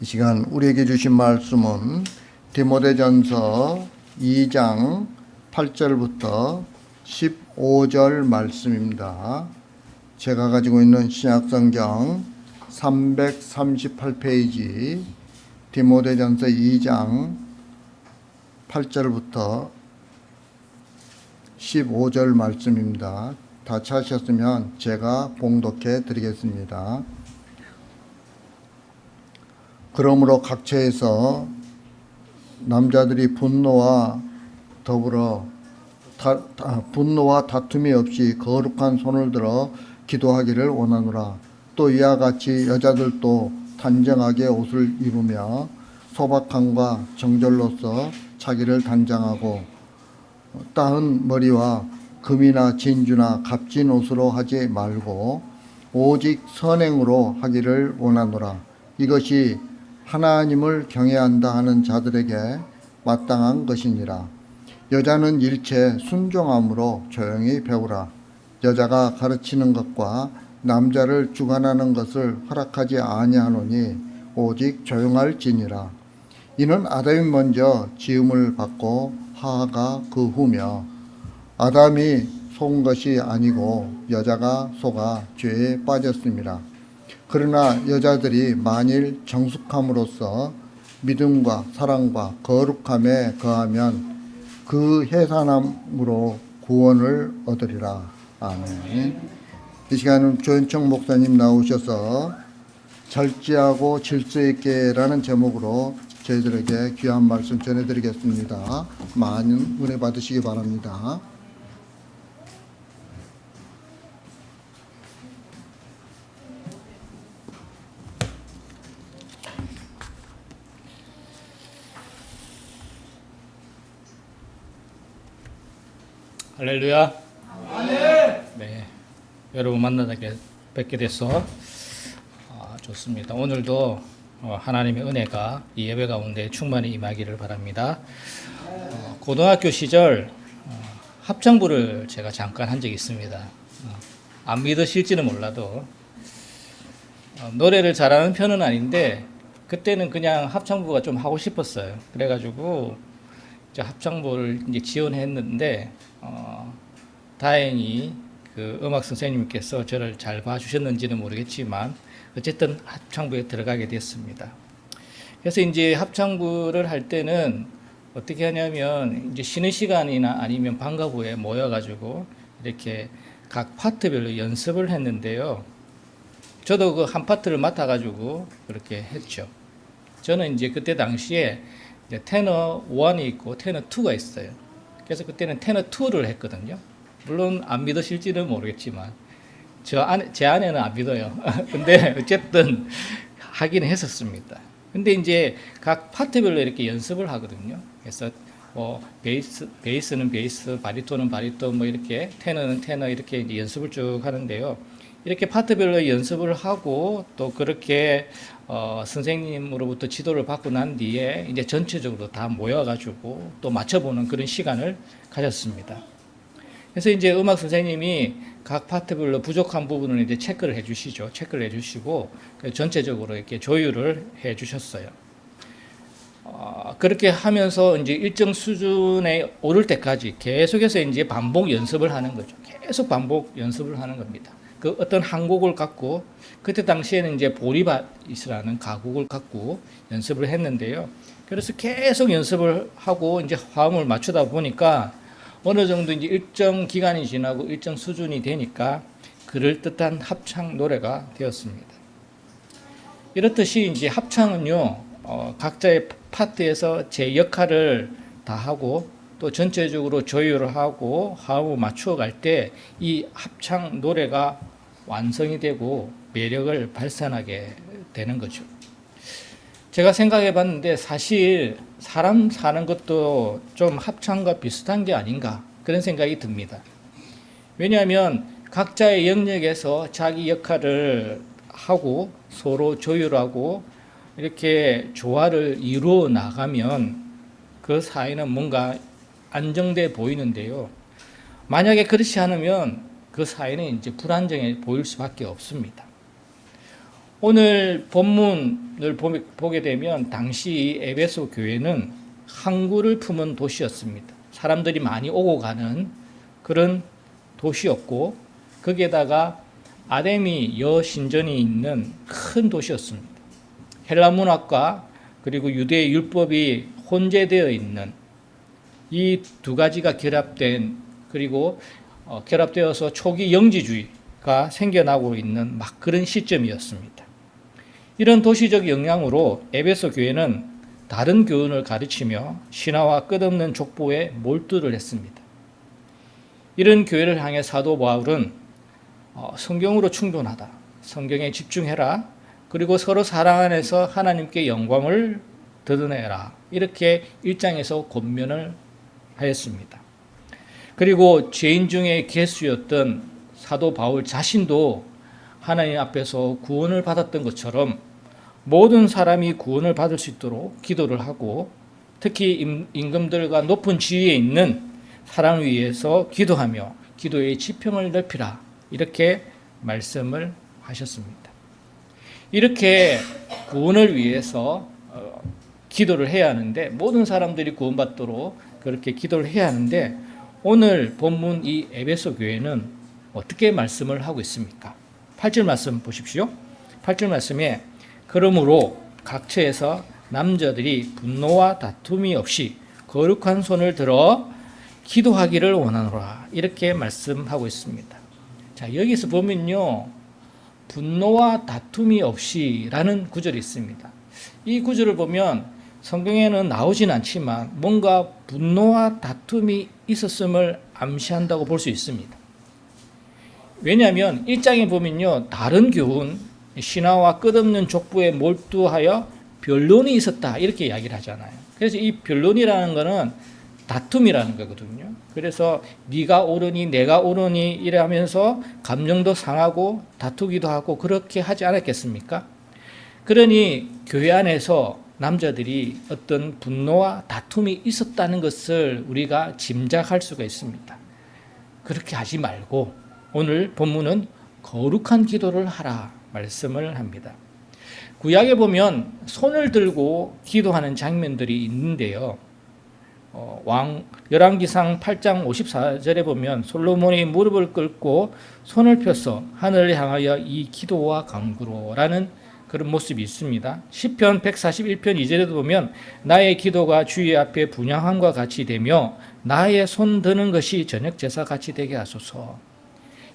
이 시간 우리에게 주신 말씀은 디모데전서 2장 8절부터 15절 말씀입니다. 제가 가지고 있는 신약성경 338페이지 디모데전서 2장 8절부터 15절 말씀입니다. 다 찾으셨으면 제가 봉독해 드리겠습니다. 그러므로 각처에서 남자들이 분노와 다툼이 없이 거룩한 손을 들어 기도하기를 원하노라. 또 이와 같이 여자들도 단정하게 옷을 입으며 소박함과 정절로서 자기를 단장하고 따은 머리와 금이나 진주나 값진 옷으로 하지 말고 오직 선행으로 하기를 원하노라. 이것이 하나님을 경외한다 하는 자들에게 마땅한 것이니라. 여자는 일체 순종함으로 조용히 배우라. 여자가 가르치는 것과 남자를 주관하는 것을 허락하지 아니하노니 오직 조용할지니라. 이는 아담이 먼저 지음을 받고 하하가 그 후며 아담이 속은 것이 아니고 여자가 속아 죄에 빠졌음이라. 그러나 여자들이 만일 정숙함으로써 믿음과 사랑과 거룩함에 거하면 그 해산함으로 구원을 얻으리라. 아멘. 이 시간은 조현청 목사님 나오셔서 절제하고 질서 있게라는 제목으로 저희들에게 귀한 말씀 전해드리겠습니다. 많은 은혜 받으시기 바랍니다. 할렐루야. 네, 여러분 만나게 뵙게 돼서 좋습니다. 오늘도 하나님의 은혜가 이 예배 가운데 충만히 임하기를 바랍니다. 고등학교 시절 합창부를 제가 잠깐 한 적이 있습니다. 안 믿으실지는 몰라도 노래를 잘하는 편은 아닌데 그때는 그냥 합창부가 좀 하고 싶었어요. 그래가지고 이제 합창부를 이제 지원했는데 다행히 그 음악 선생님께서 저를 잘 봐주셨는지는 모르겠지만 어쨌든 합창부에 들어가게 됐습니다. 그래서 이제 합창부를 할 때는 어떻게 하냐면 이제 쉬는 시간이나 아니면 방과후에 모여가지고 이렇게 각 파트별로 연습을 했는데요. 저도 그 한 파트를 맡아가지고 그렇게 했죠. 저는 이제 그때 당시에 이제 테너 1이 있고 테너 2가 있어요. 그래서 그때는 테너 2를 했거든요. 물론 안 믿으실지는 모르겠지만 제 아내는 안 믿어요. 근데 어쨌든 하긴 했었습니다. 근데 이제 각 파트별로 이렇게 연습을 하거든요. 그래서 뭐 베이스는 베이스, 바리톤은 바리톤, 뭐 이렇게 테너는 테너 이렇게 이제 연습을 쭉 하는데요. 이렇게 파트별로 연습을 하고 또 그렇게 선생님으로부터 지도를 받고 난 뒤에 이제 전체적으로 다 모여가지고 또 맞춰보는 그런 시간을 가졌습니다. 그래서 이제 음악 선생님이 각 파트별로 부족한 부분을 이제 체크를 해주시죠. 체크를 해주시고 전체적으로 이렇게 조율을 해주셨어요. 그렇게 하면서 이제 일정 수준에 오를 때까지 계속해서 이제 반복 연습을 하는 거죠. 계속 반복 연습을 하는 겁니다. 그 어떤 한 곡을 갖고 그때 당시에는 이제 보리밭이라는 가곡을 갖고 연습을 했는데요. 그래서 계속 연습을 하고 이제 화음을 맞추다 보니까 어느 정도 이제 일정 기간이 지나고 일정 수준이 되니까 그럴듯한 합창 노래가 되었습니다. 이렇듯이 이제 합창은요, 각자의 파트에서 제 역할을 다 하고 또 전체적으로 조율을 하고 화음을 맞추어 갈 때 이 합창 노래가 완성이 되고 매력을 발산하게 되는 거죠. 제가 생각해 봤는데 사실 사람 사는 것도 좀 합창과 비슷한 게 아닌가 그런 생각이 듭니다. 왜냐하면 각자의 영역에서 자기 역할을 하고 서로 조율하고 이렇게 조화를 이루어 나가면 그 사이는 뭔가 안정돼 보이는데요. 만약에 그렇지 않으면 그 사이는 이제 불안정해 보일 수밖에 없습니다. 오늘 본문을 보게 되면 당시 에베소 교회는 항구를 품은 도시였습니다. 사람들이 많이 오고 가는 그런 도시였고 거기에다가 아데미 여신전이 있는 큰 도시였습니다. 헬라 문학과 그리고 유대 율법이 혼재되어 있는 이 두 가지가 결합된 그리고 결합되어서 초기 영지주의가 생겨나고 있는 막 그런 시점이었습니다. 이런 도시적 영향으로 에베소 교회는 다른 교훈을 가르치며 신화와 끝없는 족보에 몰두를 했습니다. 이런 교회를 향해 사도 바울은 성경으로 충분하다. 성경에 집중해라. 그리고 서로 사랑 안에서 하나님께 영광을 드러내라. 이렇게 1장에서 권면을 하였습니다. 그리고 죄인 중에 괴수였던 사도 바울 자신도 하나님 앞에서 구원을 받았던 것처럼 모든 사람이 구원을 받을 수 있도록 기도를 하고 특히 임금들과 높은 지위에 있는 사람을 위해서 기도하며 기도의 지평을 넓히라. 이렇게 말씀을 하셨습니다. 이렇게 구원을 위해서 기도를 해야 하는데 모든 사람들이 구원받도록 그렇게 기도를 해야 하는데 오늘 본문 이 에베소 교회는 어떻게 말씀을 하고 있습니까? 8절 말씀 보십시오. 8절 말씀에 그러므로 각처에서 남자들이 분노와 다툼이 없이 거룩한 손을 들어 기도하기를 원하노라. 이렇게 말씀하고 있습니다. 자, 여기서 보면요. 분노와 다툼이 없이라는 구절이 있습니다. 이 구절을 보면 성경에는 나오진 않지만 뭔가 분노와 다툼이 있었음을 암시한다고 볼 수 있습니다. 왜냐하면 1장에 보면요. 다른 교훈, 신화와 끝없는 족보에 몰두하여 변론이 있었다. 이렇게 이야기를 하잖아요. 그래서 이 변론이라는 것은 다툼이라는 거거든요. 그래서 네가 옳으니 내가 옳으니 이러면서 감정도 상하고 다투기도 하고 그렇게 하지 않았겠습니까? 그러니 교회 안에서 남자들이 어떤 분노와 다툼이 있었다는 것을 우리가 짐작할 수가 있습니다. 그렇게 하지 말고 오늘 본문은 거룩한 기도를 하라 말씀을 합니다. 구약에 보면 손을 들고 기도하는 장면들이 있는데요. 열왕기상 8장 54절에 보면 솔로몬이 무릎을 꿇고 손을 펴서 하늘을 향하여 이 기도와 간구로라는 그런 모습이 있습니다. 시편 141편 2절에도 보면 나의 기도가 주의 앞에 분향함과 같이 되며 나의 손 드는 것이 저녁 제사 같이 되게 하소서.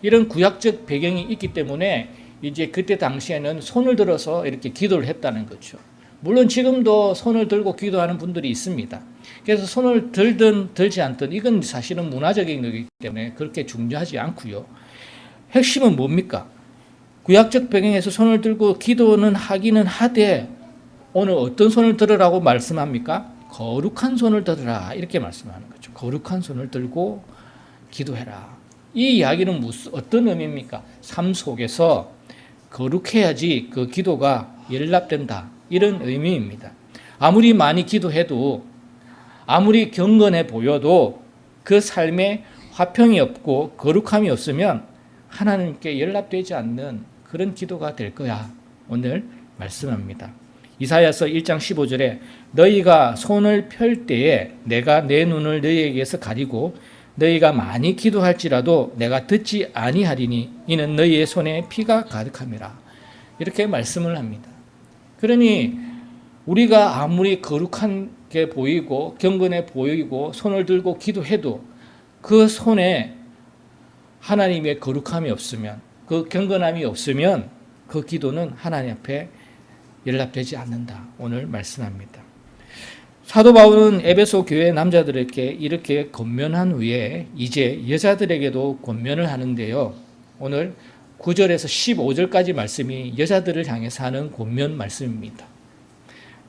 이런 구약적 배경이 있기 때문에 이제 그때 당시에는 손을 들어서 이렇게 기도를 했다는 거죠. 물론 지금도 손을 들고 기도하는 분들이 있습니다. 그래서 손을 들든 들지 않든 이건 사실은 문화적인 거기 때문에 그렇게 중요하지 않고요. 핵심은 뭡니까? 구약적 배경에서 손을 들고 기도는 하기는 하되 오늘 어떤 손을 들으라고 말씀합니까? 거룩한 손을 들으라 이렇게 말씀하는 거죠. 거룩한 손을 들고 기도해라. 이 이야기는 어떤 의미입니까? 삶 속에서 거룩해야지 그 기도가 연락된다. 이런 의미입니다. 아무리 많이 기도해도 아무리 경건해 보여도 그 삶에 화평이 없고 거룩함이 없으면 하나님께 연락되지 않는 그런 기도가 될 거야. 오늘 말씀합니다. 이사야서 1장 15절에 너희가 손을 펼 때에 내가 내 눈을 너희에게서 가리고 너희가 많이 기도할지라도 내가 듣지 아니하리니 이는 너희의 손에 피가 가득함이라. 이렇게 말씀을 합니다. 그러니 우리가 아무리 거룩하게 보이고 경건해 보이고 손을 들고 기도해도 그 손에 하나님의 거룩함이 없으면 그 경건함이 없으면 그 기도는 하나님 앞에 연락되지 않는다. 오늘 말씀합니다. 사도 바울은 에베소 교회 남자들에게 이렇게 권면한 후에 이제 여자들에게도 권면을 하는데요. 오늘 9절에서 15절까지 말씀이 여자들을 향해서 하는 권면 말씀입니다.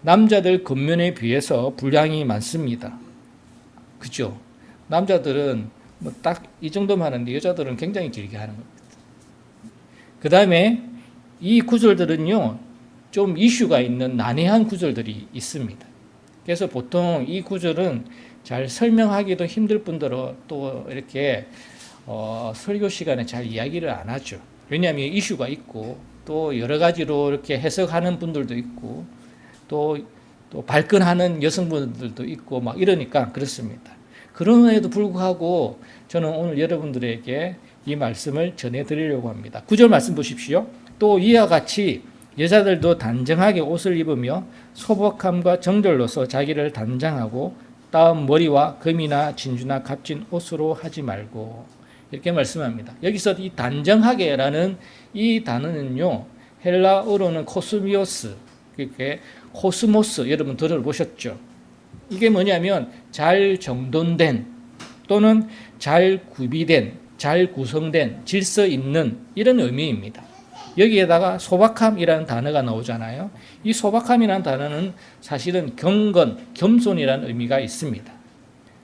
남자들 권면에 비해서 분량이 많습니다. 그죠? 남자들은 뭐 딱 이 정도만 하는데 여자들은 굉장히 길게 하는 겁니다. 그 다음에 이 구절들은요, 좀 이슈가 있는 난해한 구절들이 있습니다. 그래서 보통 이 구절은 잘 설명하기도 힘들 뿐더러 또 이렇게 설교 시간에 잘 이야기를 안 하죠. 왜냐하면 이슈가 있고 또 여러 가지로 이렇게 해석하는 분들도 있고 또 발끈하는 여성분들도 있고 막 이러니까 그렇습니다. 그럼에도 불구하고 저는 오늘 여러분들에게 이 말씀을 전해드리려고 합니다. 9절 말씀 보십시오. 또 이와 같이 여자들도 단정하게 옷을 입으며 소복함과 정절로서 자기를 단장하고 따은 머리와 금이나 진주나 값진 옷으로 하지 말고 이렇게 말씀합니다. 여기서 이 단정하게라는 이 단어는요, 헬라어로는 코스미오스, 이렇게 코스모스 여러분 들어보셨죠? 이게 뭐냐면 잘 정돈된 또는 잘 구비된, 잘 구성된, 질서 있는 이런 의미입니다. 여기에다가 소박함이라는 단어가 나오잖아요. 이 소박함이라는 단어는 사실은 경건, 겸손이라는 의미가 있습니다.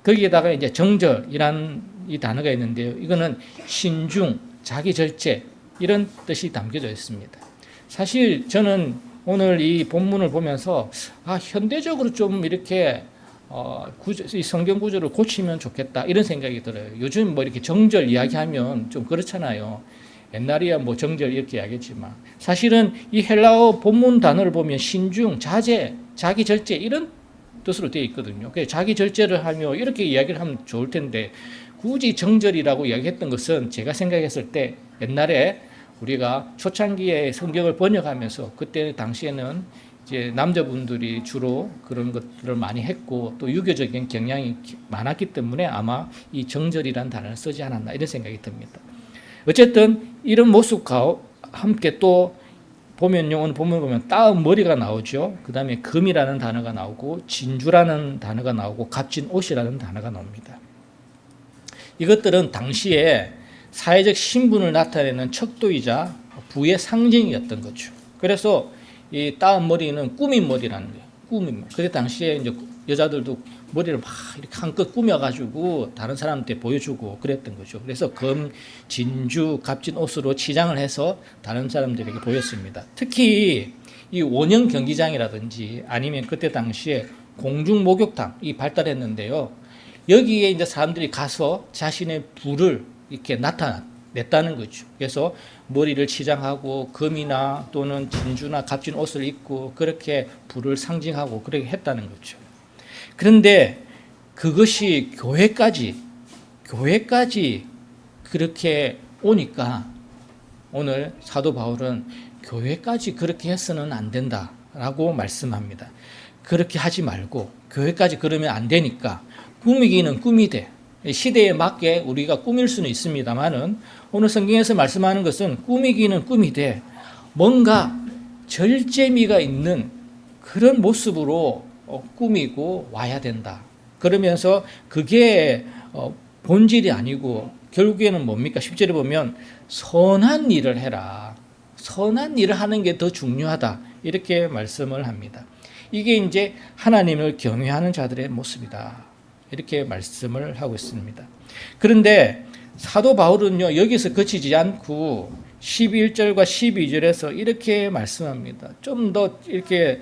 거기에다가 이제 정절이라는 이 단어가 있는데요. 이거는 신중, 자기 절제 이런 뜻이 담겨져 있습니다. 사실 저는 오늘 이 본문을 보면서 현대적으로 좀 이렇게 이 성경 구조를 고치면 좋겠다 이런 생각이 들어요. 요즘 뭐 이렇게 정절 이야기하면 좀 그렇잖아요. 옛날이야 뭐 정절 이렇게 이야기했지만 사실은 이 헬라어 본문 단어를 보면 신중, 자제, 자기 절제 이런 뜻으로 되어 있거든요. 그래서 자기 절제를 하며 이렇게 이야기를 하면 좋을 텐데 굳이 정절이라고 이야기했던 것은 제가 생각했을 때 옛날에 우리가 초창기에 성경을 번역하면서 그때 당시에는 이제 남자분들이 주로 그런 것들을 많이 했고 또 유교적인 경향이 많았기 때문에 아마 이 정절이라는 단어를 쓰지 않았나 이런 생각이 듭니다. 어쨌든 이런 모습과 함께 또 보면요, 오늘 본문 보면 따은 머리가 나오죠. 그 다음에 금이라는 단어가 나오고 진주라는 단어가 나오고 값진 옷이라는 단어가 나옵니다. 이것들은 당시에 사회적 신분을 나타내는 척도이자 부의 상징이었던 거죠. 그래서 이 따은 머리는 꾸민 머리라는 거예요. 꾸민 머리. 그때 당시에 이제 여자들도 머리를 막 이렇게 한껏 꾸며가지고 다른 사람한테 보여주고 그랬던 거죠. 그래서 금, 진주, 값진 옷으로 치장을 해서 다른 사람들에게 보였습니다. 특히 이 원형 경기장이라든지 아니면 그때 당시에 공중 목욕탕이 발달했는데요. 여기에 이제 사람들이 가서 자신의 부를 이렇게 나타냈다는 거죠. 그래서 머리를 치장하고 금이나 또는 진주나 값진 옷을 입고 그렇게 부를 상징하고 그렇게 했다는 거죠. 그런데 그것이 교회까지 그렇게 오니까 오늘 사도 바울은 교회까지 그렇게 해서는 안 된다라고 말씀합니다. 그렇게 하지 말고 교회까지 그러면 안 되니까 꾸미기는 꾸미되 시대에 맞게 우리가 꾸밀 수는 있습니다만은 오늘 성경에서 말씀하는 것은 꾸미기는 꾸미되 뭔가 절제미가 있는 그런 모습으로 꾸미고 와야 된다. 그러면서 그게 본질이 아니고 결국에는 뭡니까? 10절에 보면 선한 일을 해라. 선한 일을 하는 게 더 중요하다. 이렇게 말씀을 합니다. 이게 이제 하나님을 경외하는 자들의 모습이다. 이렇게 말씀을 하고 있습니다. 그런데 사도 바울은요, 여기서 그치지 않고 11절과 12절에서 이렇게 말씀합니다. 좀 더 이렇게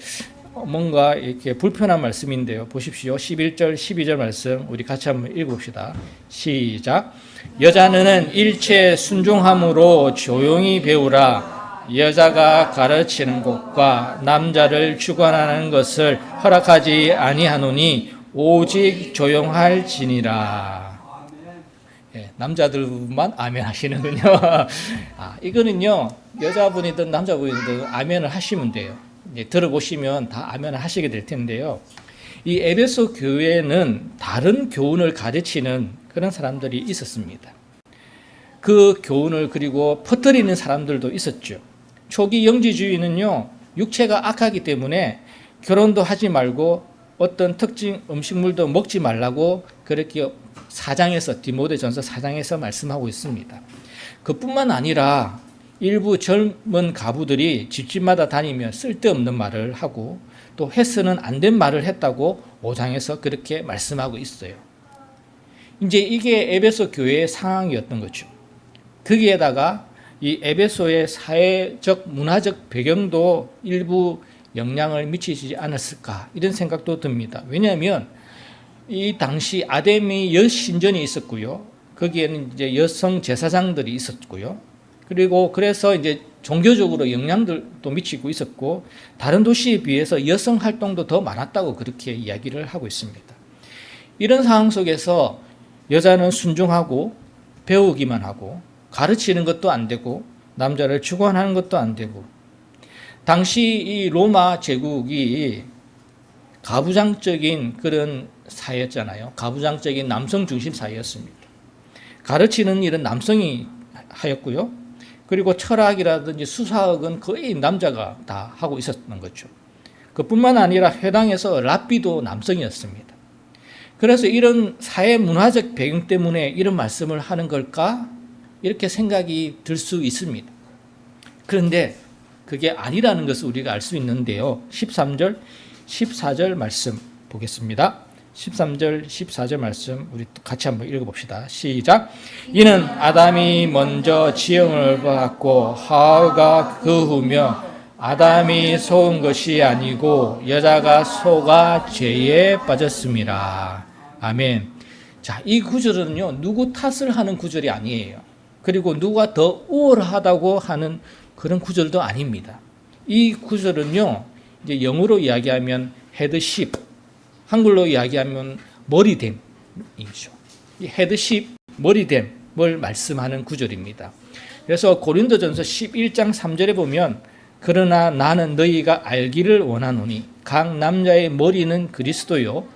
뭔가 이렇게 불편한 말씀인데요. 보십시오. 11절, 12절 말씀 우리 같이 한번 읽어봅시다. 시작. 여자는 일체 순종함으로 조용히 배우라. 여자가 가르치는 것과 남자를 주관하는 것을 허락하지 아니하노니 오직 조용할지니라. 예, 남자들만 아멘 하시는군요. 이거는요, 여자분이든 남자분이든 아멘을 하시면 돼요. 이제 들어보시면 다 아멘을 하시게 될 텐데요. 이 에베소 교회는 다른 교훈을 가르치는 그런 사람들이 있었습니다. 그 교훈을 그리고 퍼뜨리는 사람들도 있었죠. 초기 영지주의는요, 육체가 악하기 때문에 결혼도 하지 말고 어떤 특징 음식물도 먹지 말라고 그렇게 디모데전서 4장에서 말씀하고 있습니다. 그뿐만 아니라 일부 젊은 가부들이 집집마다 다니며 쓸데없는 말을 하고 또 해서는 안 된 말을 했다고 5장에서 그렇게 말씀하고 있어요. 이제 이게 에베소 교회의 상황이었던 거죠. 거기에다가 이 에베소의 사회적 문화적 배경도 일부 영향을 미치지 않았을까 이런 생각도 듭니다. 왜냐하면 이 당시 아데미 여신전이 있었고요. 거기에는 이제 여성 제사장들이 있었고요. 그리고 그래서 이제 종교적으로 영향들도 미치고 있었고 다른 도시에 비해서 여성 활동도 더 많았다고 그렇게 이야기를 하고 있습니다. 이런 상황 속에서 여자는 순종하고 배우기만 하고 가르치는 것도 안 되고 남자를 주관하는 것도 안 되고 당시 이 로마 제국이 가부장적인 그런 사회였잖아요. 가부장적인 남성 중심 사회였습니다. 가르치는 일은 남성이 하였고요. 그리고 철학이라든지 수사학은 거의 남자가 다 하고 있었던 거죠. 그뿐만 아니라 회당에서 랍비도 남성이었습니다. 그래서 이런 사회 문화적 배경 때문에 이런 말씀을 하는 걸까? 이렇게 생각이 들 수 있습니다. 그런데 그게 아니라는 것을 우리가 알 수 있는데요. 13절, 14절 말씀 보겠습니다. 13절, 14절 말씀 우리 같이 한번 읽어봅시다. 시작. 이는 아담이 먼저 지음을 받고 하와가 그 후며 아담이 속은 것이 아니고 여자가 속아 죄에 빠졌습니다. 아멘. 자, 이 구절은요, 누구 탓을 하는 구절이 아니에요. 그리고 누가 더 우월하다고 하는 그런 구절도 아닙니다. 이 구절은요, 이제 영어로 이야기하면 헤드십, 한글로 이야기하면 머리됨이죠. 이 헤드십, 머리됨을 말씀하는 구절입니다. 그래서 고린도전서 11장 3절에 보면 그러나 나는 너희가 알기를 원하노니 각 남자의 머리는 그리스도요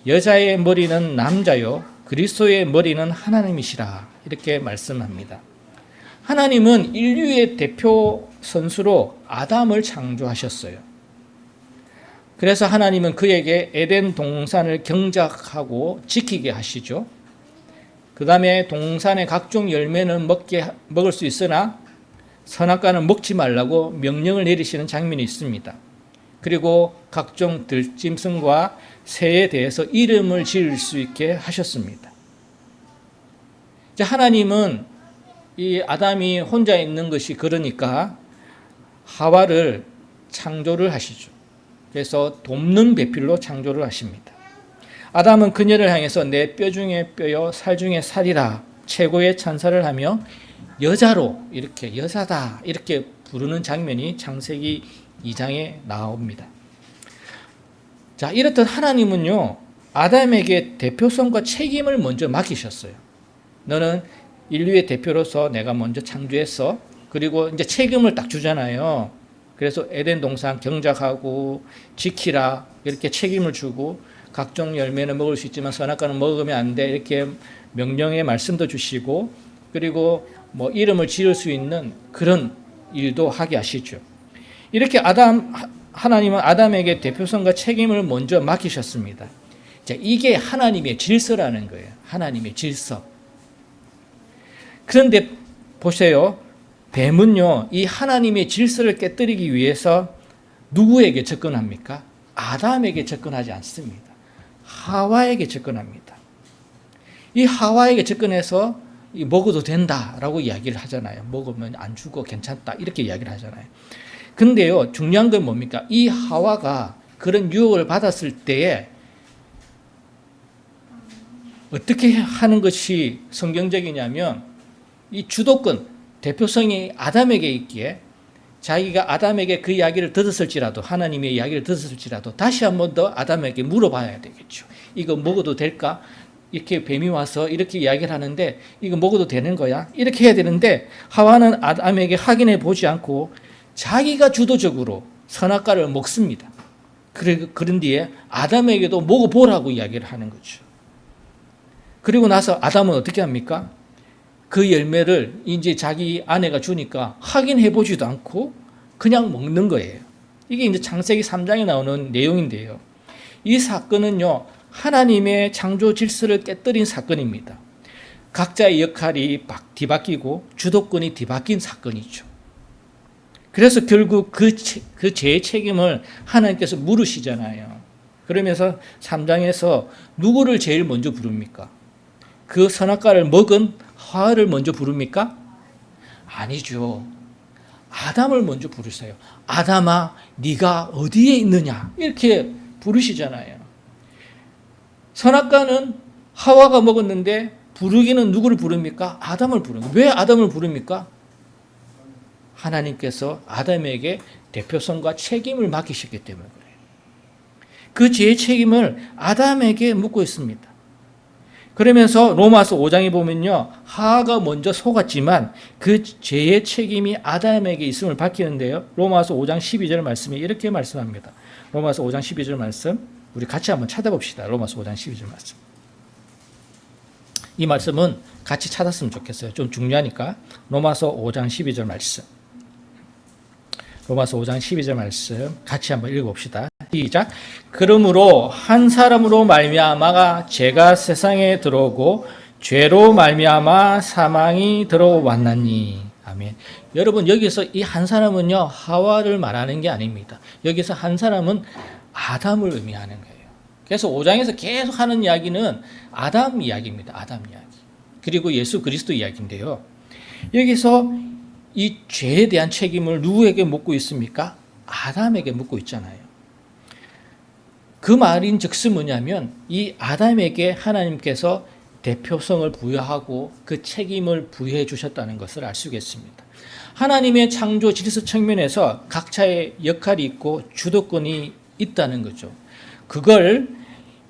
여자의 머리는 남자요 그리스도의 머리는 하나님이시라 이렇게 말씀합니다. 하나님은 인류의 대표 선수로 아담을 창조하셨어요. 그래서 하나님은 그에게 에덴 동산을 경작하고 지키게 하시죠. 그 다음에 동산의 각종 열매는 먹을 수 있으나 선악과는 먹지 말라고 명령을 내리시는 장면이 있습니다. 그리고 각종 들짐승과 새에 대해서 이름을 지을 수 있게 하셨습니다. 이제 하나님은 이 아담이 혼자 있는 것이 그러니까 하와를 창조를 하시죠. 그래서 돕는 배필로 창조를 하십니다. 아담은 그녀를 향해서 내 뼈 중에 뼈요 살 중에 살이라 최고의 찬사를 하며 여자로 이렇게 여자다 이렇게 부르는 장면이 창세기 2장에 나옵니다. 자, 이렇듯 하나님은요 아담에게 대표성과 책임을 먼저 맡기셨어요. 너는 인류의 대표로서 내가 먼저 창조했어. 그리고 이제 책임을 딱 주잖아요. 그래서 에덴 동산 경작하고 지키라 이렇게 책임을 주고 각종 열매는 먹을 수 있지만 선악과는 먹으면 안 돼 이렇게 명령의 말씀도 주시고 그리고 뭐 이름을 지을 수 있는 그런 일도 하게 하시죠. 이렇게 하나님은 아담에게 대표성과 책임을 먼저 맡기셨습니다. 자, 이게 하나님의 질서라는 거예요. 하나님의 질서. 그런데 보세요. 뱀은요, 이 하나님의 질서를 깨뜨리기 위해서 누구에게 접근합니까? 아담에게 접근하지 않습니다. 하와에게 접근합니다. 이 하와에게 접근해서 먹어도 된다라고 이야기를 하잖아요. 먹으면 안 죽어 괜찮다 이렇게 이야기를 하잖아요. 근데요, 중요한 건 뭡니까? 이 하와가 그런 유혹을 받았을 때에 어떻게 하는 것이 성경적이냐면 이 주도권, 대표성이 아담에게 있기에 자기가 아담에게 그 이야기를 들었을지라도 하나님의 이야기를 들었을지라도 다시 한 번 더 아담에게 물어봐야 되겠죠. 이거 먹어도 될까? 이렇게 뱀이 와서 이렇게 이야기를 하는데 이거 먹어도 되는 거야? 이렇게 해야 되는데 하와는 아담에게 확인해 보지 않고 자기가 주도적으로 선악과를 먹습니다. 그런 뒤에 아담에게도 먹어보라고 이야기를 하는 거죠. 그리고 나서 아담은 어떻게 합니까? 그 열매를 이제 자기 아내가 주니까 확인해 보지도 않고 그냥 먹는 거예요. 이게 이제 창세기 3장에 나오는 내용인데요. 이 사건은요, 하나님의 창조 질서를 깨뜨린 사건입니다. 각자의 역할이 뒤바뀌고 주도권이 뒤바뀐 사건이죠. 그래서 결국 그 죄의 책임을 하나님께서 물으시잖아요. 그러면서 3장에서 누구를 제일 먼저 부릅니까? 그 선악과를 먹은 하와를 먼저 부릅니까? 아니죠. 아담을 먼저 부르세요. 아담아, 네가 어디에 있느냐? 이렇게 부르시잖아요. 선악과는 하와가 먹었는데 부르기는 누구를 부릅니까? 아담을 부릅니다. 왜 아담을 부릅니까? 하나님께서 아담에게 대표성과 책임을 맡기셨기 때문에 그래요. 그 죄의 책임을 아담에게 묻고 있습니다. 그러면서 로마서 5장에 보면요, 하와가 먼저 속았지만 그 죄의 책임이 아담에게 있음을 밝히는데요. 로마서 5장 12절 말씀이 이렇게 말씀합니다. 로마서 5장 12절 말씀 우리 같이 한번 찾아봅시다. 로마서 5장 12절 말씀. 이 말씀은 같이 찾았으면 좋겠어요. 좀 중요하니까. 로마서 5장 12절 말씀. 로마서 5장 12절 말씀 같이 한번 읽어봅시다. 시작. 그러므로 한 사람으로 말미암아 죄가 세상에 들어오고 죄로 말미암아 사망이 들어왔나니. 아멘. 여러분, 여기서 이 한 사람은요, 하와를 말하는 게 아닙니다. 여기서 한 사람은 아담을 의미하는 거예요. 그래서 5장에서 계속 하는 이야기는 아담 이야기입니다. 아담 이야기. 그리고 예수 그리스도 이야기인데요. 여기서 이 죄에 대한 책임을 누구에게 묻고 있습니까? 아담에게 묻고 있잖아요. 그 말인 즉슨 뭐냐면 이 아담에게 하나님께서 대표성을 부여하고 그 책임을 부여해 주셨다는 것을 알 수 있겠습니다. 하나님의 창조 질서 측면에서 각자의 역할이 있고 주도권이 있다는 거죠. 그걸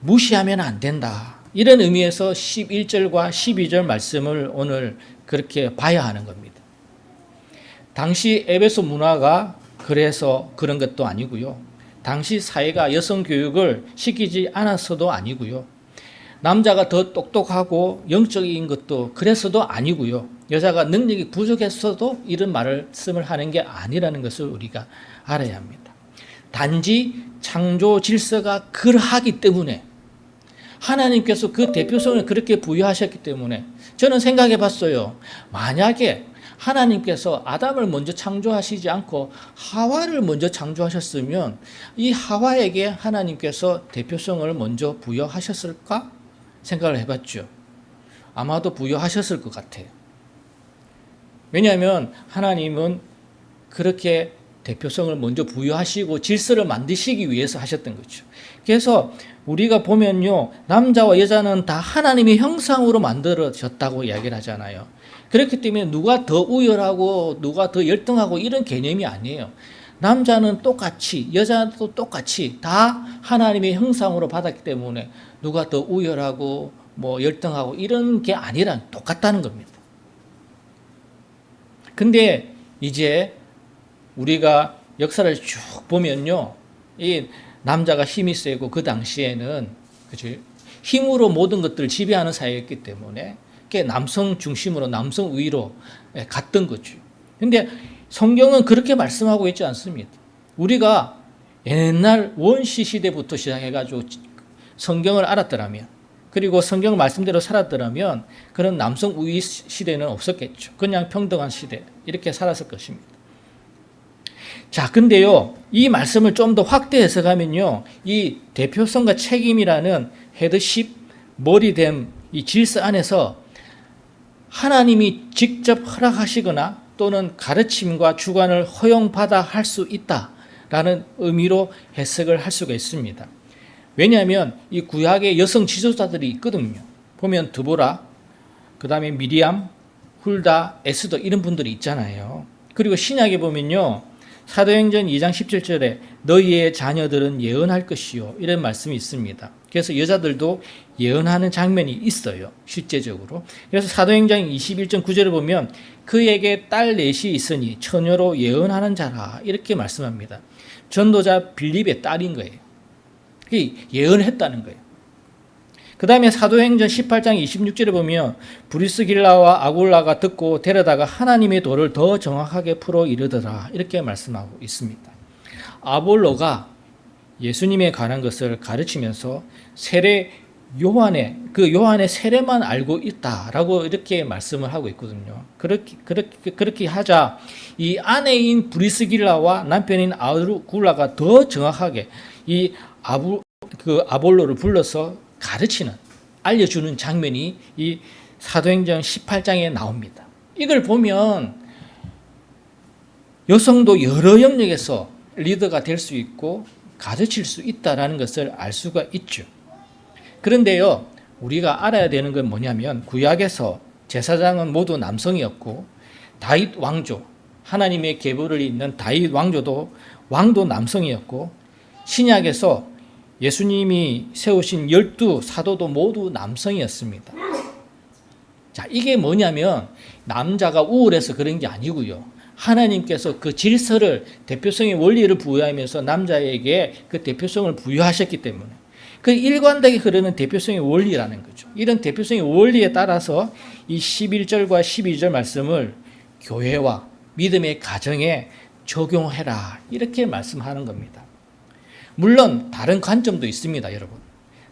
무시하면 안 된다. 이런 의미에서 11절과 12절 말씀을 오늘 그렇게 봐야 하는 겁니다. 당시 에베소 문화가 그래서 그런 것도 아니고요. 당시 사회가 여성 교육을 시키지 않았어도 아니고요. 남자가 더 똑똑하고 영적인 것도 그래서도 아니고요. 여자가 능력이 부족했어도 이런 말씀을 하는 게 아니라는 것을 우리가 알아야 합니다. 단지 창조 질서가 그러하기 때문에 하나님께서 그 대표성을 그렇게 부여하셨기 때문에 저는 생각해 봤어요. 만약에 하나님께서 아담을 먼저 창조하시지 않고 하와를 먼저 창조하셨으면 이 하와에게 하나님께서 대표성을 먼저 부여하셨을까? 생각을 해봤죠. 아마도 부여하셨을 것 같아요. 왜냐하면 하나님은 그렇게 대표성을 먼저 부여하시고 질서를 만드시기 위해서 하셨던 거죠. 그래서 우리가 보면요, 남자와 여자는 다 하나님의 형상으로 만들어졌다고 이야기를 하잖아요. 그렇기 때문에 누가 더 우열하고 누가 더 열등하고 이런 개념이 아니에요. 남자는 똑같이 여자도 똑같이 다 하나님의 형상으로 받았기 때문에 누가 더 우열하고 뭐 열등하고 이런 게 아니라 똑같다는 겁니다. 근데 이제 우리가 역사를 쭉 보면요, 이 남자가 힘이 세고 그 당시에는 그치? 힘으로 모든 것들을 지배하는 사회였기 때문에 남성 중심으로 남성 우위로 갔던 거죠. 근데 성경은 그렇게 말씀하고 있지 않습니다. 우리가 옛날 원시 시대부터 시작해가지고 성경을 알았더라면, 그리고 성경 말씀대로 살았더라면 그런 남성 우위 시대는 없었겠죠. 그냥 평등한 시대 이렇게 살았을 것입니다. 자, 근데요, 이 말씀을 좀 더 확대 해석하면요, 이 대표성과 책임이라는 헤드십, 머리됨, 이 질서 안에서 하나님이 직접 허락하시거나 또는 가르침과 주관을 허용받아 할 수 있다라는 의미로 해석을 할 수가 있습니다. 왜냐하면 이 구약의 여성 지도자들이 있거든요. 보면 드보라, 그 다음에 미리암, 훌다, 에스더 이런 분들이 있잖아요. 그리고 신약에 보면요, 사도행전 2장 17절에 너희의 자녀들은 예언할 것이요 이런 말씀이 있습니다. 그래서 여자들도 예언하는 장면이 있어요. 실제적으로. 그래서 사도행전 21장 9절에 보면 그에게 딸 넷이 있으니 처녀로 예언하는 자라 이렇게 말씀합니다. 전도자 빌립의 딸인 거예요. 예언했다는 거예요. 그 다음에 사도행전 18장 26절에 보면 브리스길라와 아굴라가 듣고 데려다가 하나님의 도를 더 정확하게 풀어 이르더라 이렇게 말씀하고 있습니다. 아볼로가 예수님에 관한 것을 가르치면서 세례 요한의 세례만 알고 있다라고 이렇게 말씀을 하고 있거든요. 그렇게 하자 이 아내인 브리스길라와 남편인 아굴라가 더 정확하게 이 아볼로를 불러서 가르치는, 알려주는 장면이 이 사도행전 18장에 나옵니다. 이걸 보면 여성도 여러 영역에서 리더가 될 수 있고 가르칠 수 있다는 것을 알 수가 있죠. 그런데요, 우리가 알아야 되는 건 뭐냐면 구약에서 제사장은 모두 남성이었고 다윗 왕조, 하나님의 계보를 잇는 다윗 왕도 남성이었고, 신약에서 예수님이 세우신 12 사도도 모두 남성이었습니다. 자, 이게 뭐냐면 남자가 우월해서 그런 게 아니고요. 하나님께서 그 질서를, 대표성의 원리를 부여하면서 남자에게 그 대표성을 부여하셨기 때문에 그 일관되게 흐르는 대표성의 원리라는 거죠. 이런 대표성의 원리에 따라서 이 11절과 12절 말씀을 교회와 믿음의 가정에 적용해라, 이렇게 말씀하는 겁니다. 물론 다른 관점도 있습니다, 여러분.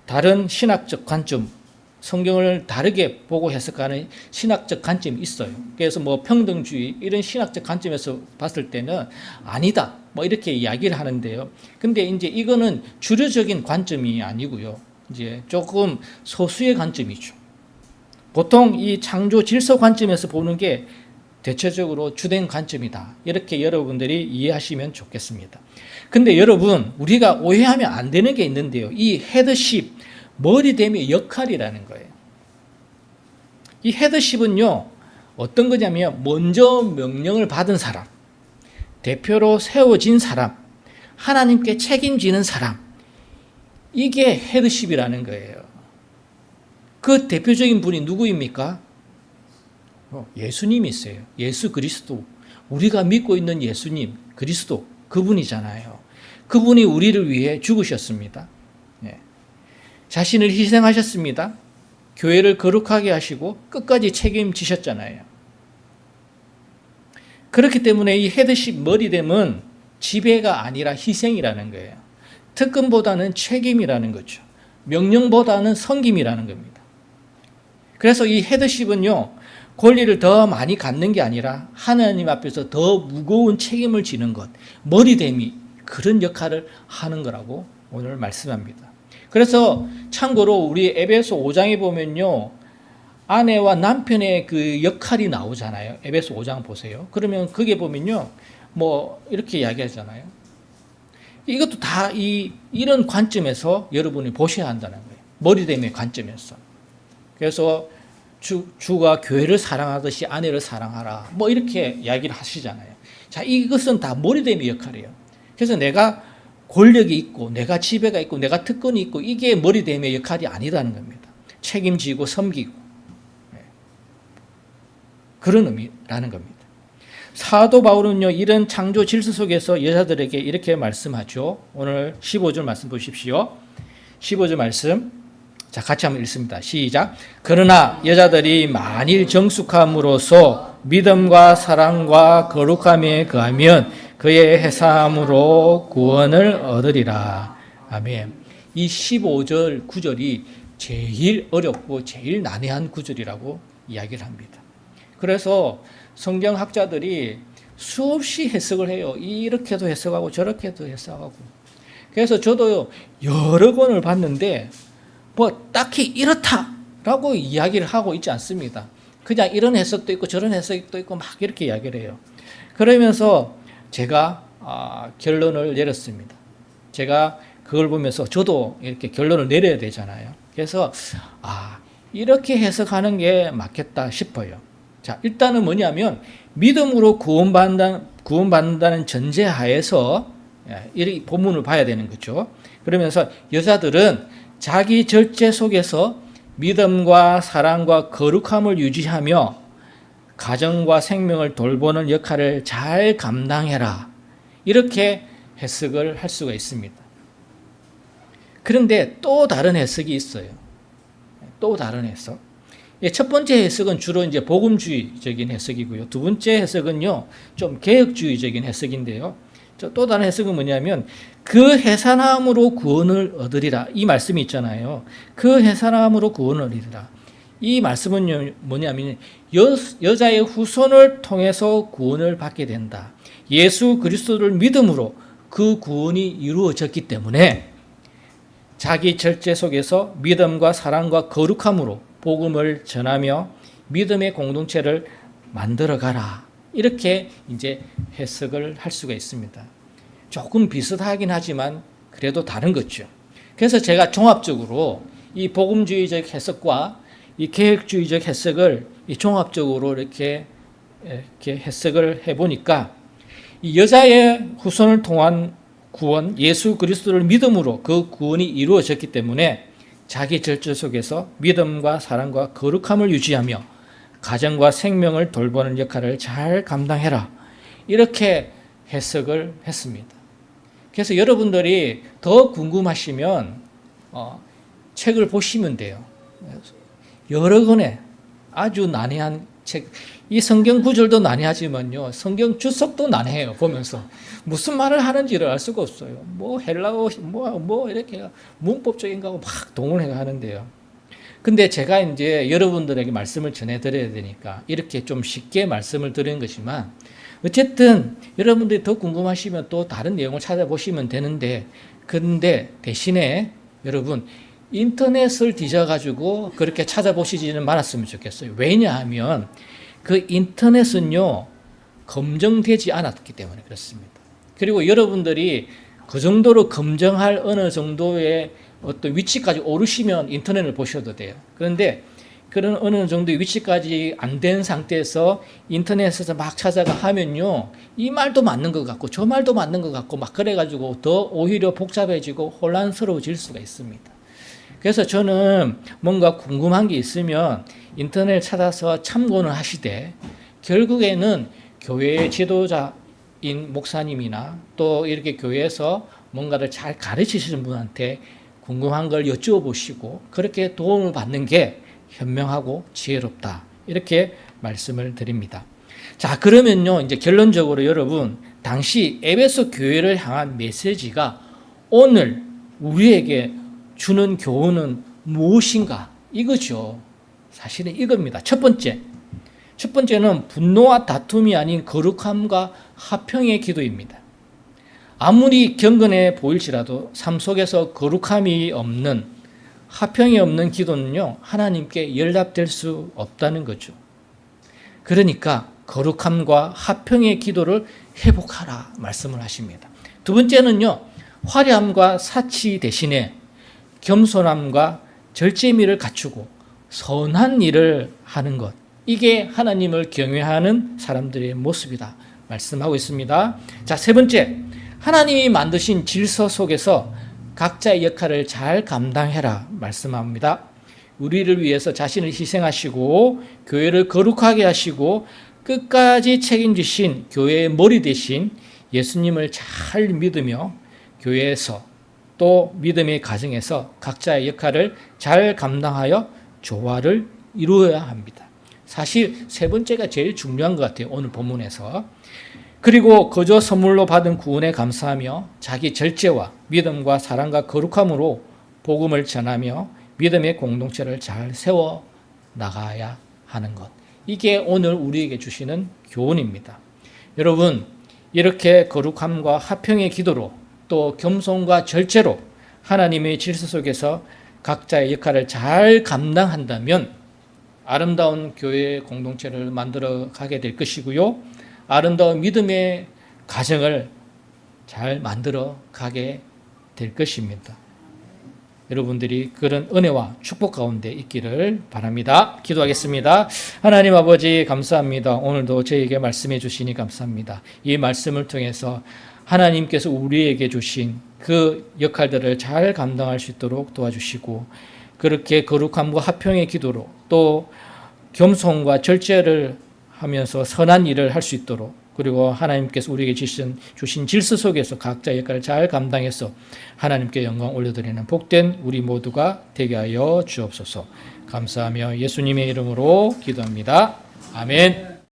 다른 신학적 관점, 성경을 다르게 보고 해석하는 신학적 관점이 있어요. 그래서 뭐 평등주의 이런 신학적 관점에서 봤을 때는 아니다, 뭐 이렇게 이야기를 하는데요. 근데 이제 이거는 주류적인 관점이 아니고요. 이제 조금 소수의 관점이죠. 보통 이 창조 질서 관점에서 보는 게 대체적으로 주된 관점이다, 이렇게 여러분들이 이해하시면 좋겠습니다. 근데 여러분, 우리가 오해하면 안 되는 게 있는데요. 이 헤드십, 머리됨의 역할이라는 거예요. 이 헤드십은요, 어떤 거냐면 먼저 명령을 받은 사람, 대표로 세워진 사람, 하나님께 책임지는 사람, 이게 헤드십이라는 거예요. 그 대표적인 분이 누구입니까? 예수님이세요. 예수 그리스도. 우리가 믿고 있는 예수님, 그리스도, 그분이잖아요. 그분이 우리를 위해 죽으셨습니다. 자신을 희생하셨습니다. 교회를 거룩하게 하시고 끝까지 책임지셨잖아요. 그렇기 때문에 이 헤드십, 머리됨은 지배가 아니라 희생이라는 거예요. 특권보다는 책임이라는 거죠. 명령보다는 섬김이라는 겁니다. 그래서 이 헤드십은요, 권리를 더 많이 갖는 게 아니라 하나님 앞에서 더 무거운 책임을 지는 것, 머리됨이 그런 역할을 하는 거라고 오늘 말씀합니다. 그래서 참고로 우리 에베소 5장에 보면요, 아내와 남편의 그 역할이 나오잖아요. 에베소 5장 보세요. 그러면 거기에 보면요, 뭐 이렇게 이야기하잖아요. 이것도 다 이런 관점에서 여러분이 보셔야 한다는 거예요. 머리됨의 관점에서. 그래서 주가 교회를 사랑하듯이 아내를 사랑하라, 뭐 이렇게 이야기를 하시잖아요. 자, 이것은 다 머리됨의 역할이에요. 그래서 내가 권력이 있고 내가 지배가 있고 내가 특권이 있고 이게 머리됨의 역할이 아니라는 겁니다. 책임지고 섬기고 그런 의미라는 겁니다. 사도 바울은요, 이런 창조 질서 속에서 여자들에게 이렇게 말씀하죠. 오늘 15절 말씀 보십시오. 15절 말씀, 자, 같이 한번 읽습니다. 시작. 그러나 여자들이 만일 정숙함으로써 믿음과 사랑과 거룩함에 거하면 그의 해삼으로 구원을 얻으리라. 아멘. 이 15절 구절이 제일 어렵고 제일 난해한 구절이라고 이야기를 합니다. 그래서 성경학자들이 수없이 해석을 해요. 이렇게도 해석하고 저렇게도 해석하고. 그래서 저도 여러 권을 봤는데 뭐 딱히 이렇다라고 이야기를 하고 있지 않습니다. 그냥 이런 해석도 있고 저런 해석도 있고 막 이렇게 이야기를 해요. 그러면서 제가 결론을 내렸습니다. 제가 그걸 보면서 저도 이렇게 결론을 내려야 되잖아요. 그래서 이렇게 해석하는 게 맞겠다 싶어요. 자, 일단은 뭐냐면 믿음으로 구원받는다는 전제하에서 이 본문을 봐야 되는 거죠. 그러면서 여자들은 자기 절제 속에서 믿음과 사랑과 거룩함을 유지하며 가정과 생명을 돌보는 역할을 잘 감당해라, 이렇게 해석을 할 수가 있습니다. 그런데 또 다른 해석이 있어요. 또 다른 해석. 첫 번째 해석은 주로 이제 복음주의적인 해석이고요. 두 번째 해석은요, 좀 개혁주의적인 해석인데요. 또 다른 해석은 뭐냐면 그 해산함으로 구원을 얻으리라, 이 말씀이 있잖아요. 그 해산함으로 구원을 얻으리라. 이 말씀은 뭐냐면 여자의 후손을 통해서 구원을 받게 된다. 예수 그리스도를 믿음으로 그 구원이 이루어졌기 때문에 자기 절제 속에서 믿음과 사랑과 거룩함으로 복음을 전하며 믿음의 공동체를 만들어가라, 이렇게 이제 해석을 할 수가 있습니다. 조금 비슷하긴 하지만 그래도 다른 거죠. 그래서 제가 종합적으로 이 복음주의적 해석과 이 개혁주의적 해석을 이 종합적으로 이렇게 이렇게 해석을 해보니까 이 여자의 후손을 통한 구원, 예수 그리스도를 믿음으로 그 구원이 이루어졌기 때문에 자기 절제 속에서 믿음과 사랑과 거룩함을 유지하며 가정과 생명을 돌보는 역할을 잘 감당해라. 이렇게 해석을 했습니다. 그래서 여러분들이 더 궁금하시면 책을 보시면 돼요. 여러 권의 아주 난해한 책, 이 성경 구절도 난해하지만요, 성경 주석도 난해해요. 보면서 무슨 말을 하는지를 알 수가 없어요. 뭐 헬라어, 뭐 이렇게 문법적인 거하고 막 동원해 하는데요. 근데 제가 이제 여러분들에게 말씀을 전해드려야 되니까 이렇게 좀 쉽게 말씀을 드리는 것이지만, 어쨌든 여러분들이 더 궁금하시면 또 다른 내용을 찾아보시면 되는데, 근데 대신에 여러분 인터넷을 뒤져가지고 그렇게 찾아보시지는 말았으면 좋겠어요. 왜냐하면 그 인터넷은요, 검증되지 않았기 때문에 그렇습니다. 그리고 여러분들이 그 정도로 검증할 어느 정도의 어떤 위치까지 오르시면 인터넷을 보셔도 돼요. 그런데 그런 어느 정도의 위치까지 안 된 상태에서 인터넷에서 막 찾아가 하면요, 이 말도 맞는 것 같고 저 말도 맞는 것 같고 막 그래가지고 더 오히려 복잡해지고 혼란스러워질 수가 있습니다. 그래서 저는 뭔가 궁금한 게 있으면 인터넷 찾아서 참고는 하시되, 결국에는 교회의 지도자인 목사님이나 또 이렇게 교회에서 뭔가를 잘 가르치시는 분한테 궁금한 걸 여쭈어보시고 그렇게 도움을 받는 게 현명하고 지혜롭다. 이렇게 말씀을 드립니다. 자, 그러면요, 이제 결론적으로 여러분, 당시 에베소 교회를 향한 메시지가 오늘 우리에게 주는 교훈은 무엇인가? 이거죠. 사실은 이겁니다. 첫 번째는 분노와 다툼이 아닌 거룩함과 화평의 기도입니다. 아무리 경건해 보일지라도 삶 속에서 거룩함이 없는, 화평이 없는 기도는요, 하나님께 연락될 수 없다는 거죠. 그러니까 거룩함과 화평의 기도를 회복하라 말씀을 하십니다. 두 번째는요, 화려함과 사치 대신에 겸손함과 절제미를 갖추고 선한 일을 하는 것, 이게 하나님을 경외하는 사람들의 모습이다 말씀하고 있습니다. 자, 세 번째, 하나님이 만드신 질서 속에서 각자의 역할을 잘 감당해라 말씀합니다. 우리를 위해서 자신을 희생하시고 교회를 거룩하게 하시고 끝까지 책임지신 교회의 머리 대신 예수님을 잘 믿으며 교회에서 또 믿음의 가정에서 각자의 역할을 잘 감당하여 조화를 이루어야 합니다. 사실 세 번째가 제일 중요한 것 같아요, 오늘 본문에서. 그리고 거저 선물로 받은 구원에 감사하며 자기 절제와 믿음과 사랑과 거룩함으로 복음을 전하며 믿음의 공동체를 잘 세워 나가야 하는 것. 이게 오늘 우리에게 주시는 교훈입니다. 여러분, 이렇게 거룩함과 화평의 기도로 또 겸손과 절제로 하나님의 질서 속에서 각자의 역할을 잘 감당한다면 아름다운 교회 공동체를 만들어 가게 될 것이고요, 아름다운 믿음의 가정을 잘 만들어 가게 될 것입니다. 여러분들이 그런 은혜와 축복 가운데 있기를 바랍니다. 기도하겠습니다. 하나님 아버지, 감사합니다. 오늘도 저에게 말씀해 주시니 감사합니다. 이 말씀을 통해서 하나님께서 우리에게 주신 그 역할들을 잘 감당할 수 있도록 도와주시고, 그렇게 거룩함과 화평의 기도로 또 겸손과 절제를 하면서 선한 일을 할 수 있도록, 그리고 하나님께서 우리에게 주신 질서 속에서 각자의 역할을 잘 감당해서 하나님께 영광 올려드리는 복된 우리 모두가 되게 하여 주옵소서. 감사하며 예수님의 이름으로 기도합니다. 아멘.